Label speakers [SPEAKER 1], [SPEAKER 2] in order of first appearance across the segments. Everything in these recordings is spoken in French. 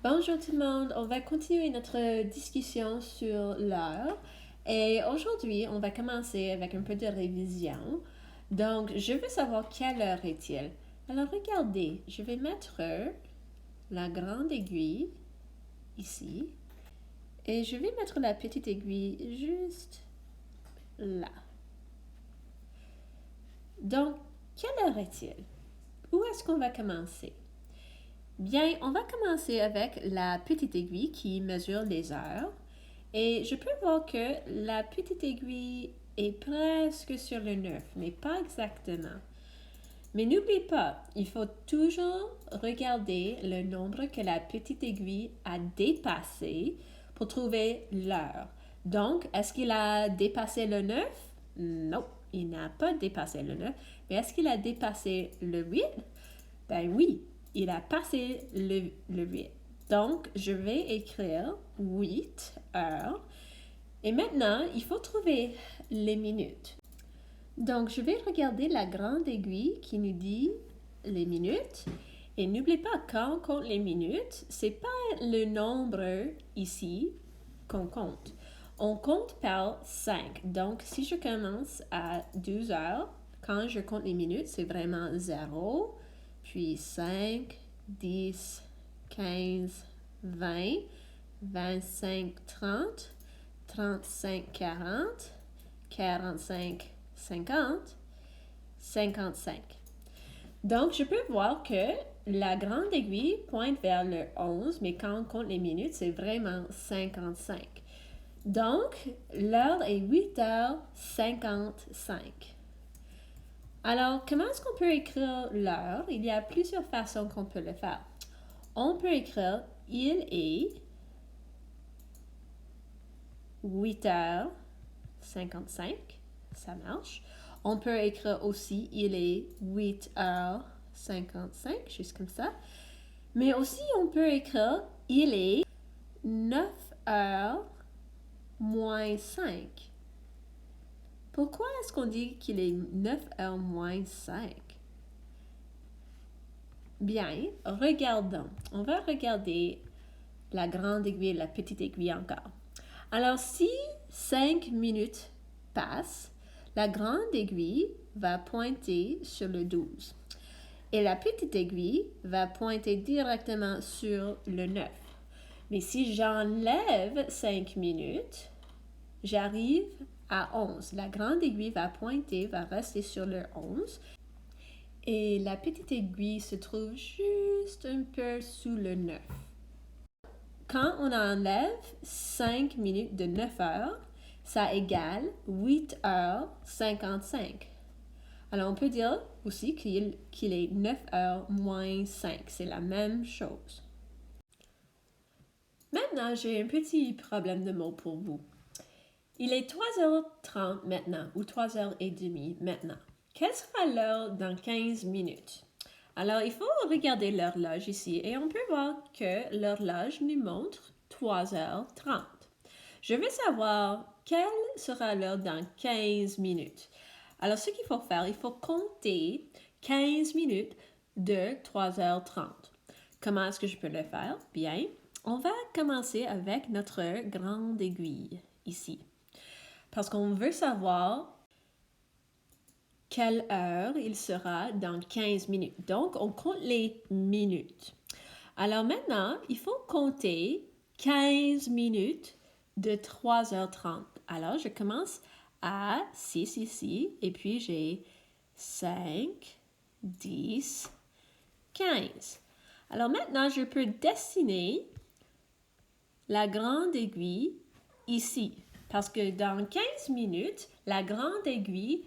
[SPEAKER 1] Bonjour tout le monde, on va continuer notre discussion sur l'heure et aujourd'hui on va commencer avec un peu de révision. Donc je veux savoir quelle heure est-il. Alors regardez, je vais mettre la grande aiguille ici et je vais mettre la petite aiguille juste là. Donc quelle heure est-il? Où est-ce qu'on va commencer? Bien, on va commencer avec la petite aiguille qui mesure les heures. Et je peux voir que la petite aiguille est presque sur le 9, mais pas exactement. Mais n'oublie pas, il faut toujours regarder le nombre que la petite aiguille a dépassé pour trouver l'heure. Donc, est-ce qu'il a dépassé le 9? Non, il n'a pas dépassé le 9. Mais est-ce qu'il a dépassé le 8? Ben oui, il a passé le 8. Donc, je vais écrire 8 heures. Et maintenant, il faut trouver les minutes. Donc, je vais regarder la grande aiguille qui nous dit les minutes. Et n'oubliez pas, quand on compte les minutes, c'est pas le nombre ici qu'on compte. On compte par 5. Donc, si je commence à 12 heures, quand je compte les minutes, c'est vraiment 0, puis 5, 10, 15, 20, 25, 30, 35, 40, 45, 50, 55. Donc, je peux voir que la grande aiguille pointe vers le 11, mais quand on compte les minutes, c'est vraiment 55. Donc, l'heure est 8h55. Alors, comment est-ce qu'on peut écrire l'heure? Il y a plusieurs façons qu'on peut le faire. On peut écrire il est 8h55. Ça marche. On peut écrire aussi il est 8h55, juste comme ça. Mais aussi, on peut écrire il est 9h moins 5. Pourquoi est-ce qu'on dit qu'il est 9h moins 5? Bien, regardons. On va regarder la grande aiguille et la petite aiguille encore. Alors, si 5 minutes passent, la grande aiguille va pointer sur le 12 et la petite aiguille va pointer directement sur le 9. Mais si j'enlève 5 minutes, j'arrive à 11. La grande aiguille va pointer, va rester sur le 11 et la petite aiguille se trouve juste un peu sous le 9. Quand on enlève 5 minutes de 9 heures, ça égale 8h55. Alors on peut dire aussi qu'il est 9h moins 5. C'est la même chose. Maintenant, j'ai un petit problème de mots pour vous. Il est 3h30 maintenant, ou 3h30 maintenant. Quelle sera l'heure dans 15 minutes? Alors, il faut regarder l'horloge ici et on peut voir que l'horloge nous montre 3h30. Je veux savoir quelle sera l'heure dans 15 minutes. Alors, ce qu'il faut faire, il faut compter 15 minutes de 3h30. Comment est-ce que je peux le faire? Bien, on va commencer avec notre grande aiguille ici. Parce qu'on veut savoir quelle heure il sera dans 15 minutes. Donc, on compte les minutes. Alors maintenant, il faut compter 15 minutes de 3h30. Alors, je commence à 6 ici, et puis j'ai 5, 10, 15. Alors maintenant, je peux dessiner la grande aiguille ici, parce que dans 15 minutes, la grande aiguille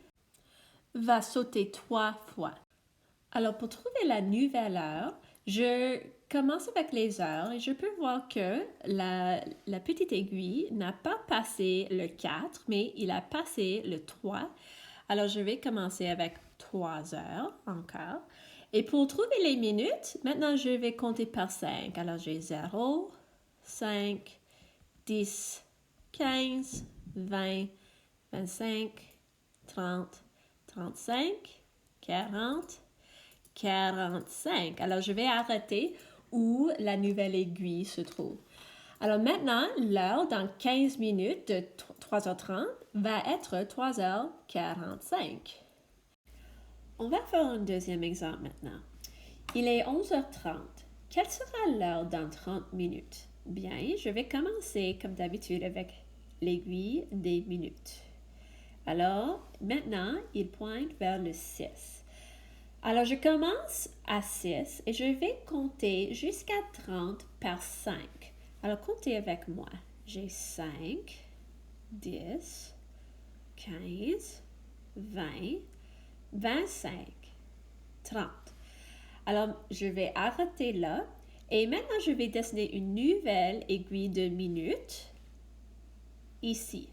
[SPEAKER 1] va sauter 3 fois. Alors, pour trouver la nouvelle heure, je commence avec les heures et je peux voir que la petite aiguille n'a pas passé le 4, mais il a passé le 3. Alors, je vais commencer avec 3 heures encore. Et pour trouver les minutes, maintenant, je vais compter par 5. Alors, j'ai 0, 5, 10, 15, 20, 25, 30, 35, 40, 45. Alors, je vais arrêter où la nouvelle aiguille se trouve. Alors maintenant, l'heure dans 15 minutes de 3h30 va être 3h45. On va faire un deuxième exemple maintenant. Il est 11h30. Quelle sera l'heure dans 30 minutes? Bien, je vais commencer comme d'habitude avec l'aiguille des minutes. Alors, maintenant, il pointe vers le 6. Alors, je commence à 6 et je vais compter jusqu'à 30 par 5. Alors, comptez avec moi. J'ai 5, 10, 15, 20, 25, 30. Alors, je vais arrêter là et maintenant, je vais dessiner une nouvelle aiguille de minutes ici.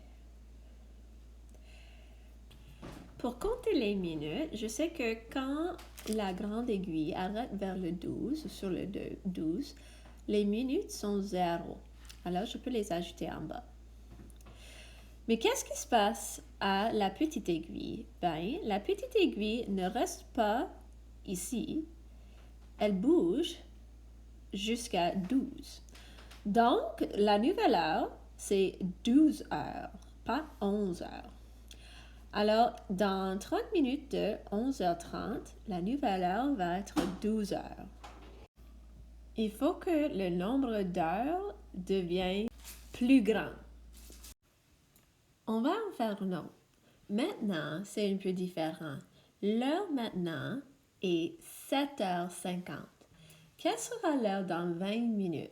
[SPEAKER 1] Pour compter les minutes, je sais que quand la grande aiguille arrête vers le 12, sur le 12, les minutes sont 0. Alors, je peux les ajouter en bas. Mais qu'est-ce qui se passe à la petite aiguille? Bien, la petite aiguille ne reste pas ici. Elle bouge jusqu'à 12. Donc, la nouvelle heure, c'est 12 heures, pas 11 heures. Alors, dans 30 minutes de 11h30, la nouvelle heure va être 12 heures. Il faut que le nombre d'heures devienne plus grand. On va en faire une autre. Maintenant, c'est un peu différent. L'heure maintenant est 7h50. Quelle sera l'heure dans 20 minutes?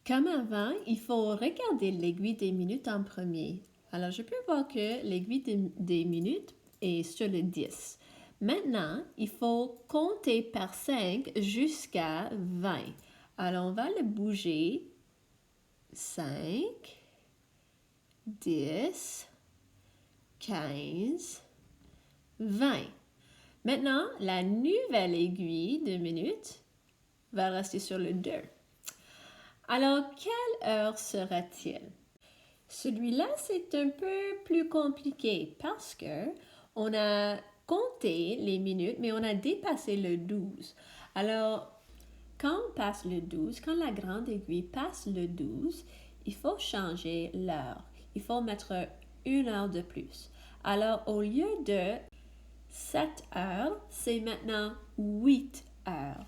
[SPEAKER 1] Comme avant, il faut regarder l'aiguille des minutes en premier. Alors, je peux voir que l'aiguille des minutes est sur le 10. Maintenant, il faut compter par 5 jusqu'à 20. Alors, on va le bouger. 5, 10, 15, 20. Maintenant, la nouvelle aiguille de minutes va rester sur le 2. Alors, quelle heure sera-t-il? Celui-là, c'est un peu plus compliqué parce que on a compté les minutes, mais on a dépassé le 12. Alors, quand on passe le 12, quand la grande aiguille passe le 12, il faut changer l'heure. Il faut mettre une heure de plus. Alors, au lieu de 7 heures, c'est maintenant 8 heures.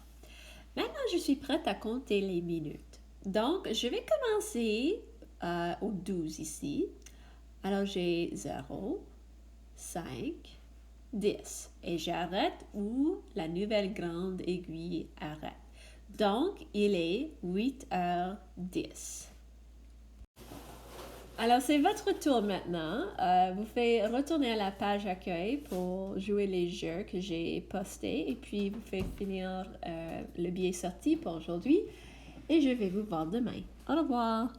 [SPEAKER 1] Maintenant, je suis prête à compter les minutes. Donc, je vais commencer au 12 ici. Alors, j'ai 0, 5, 10. Et j'arrête où la nouvelle grande aiguille arrête. Donc, il est 8h10. Alors, c'est votre tour maintenant. Vous faites retourner à la page accueil pour jouer les jeux que j'ai postés. Et puis, vous faites finir le billet sorti pour aujourd'hui. Et je vais vous voir demain. Au revoir!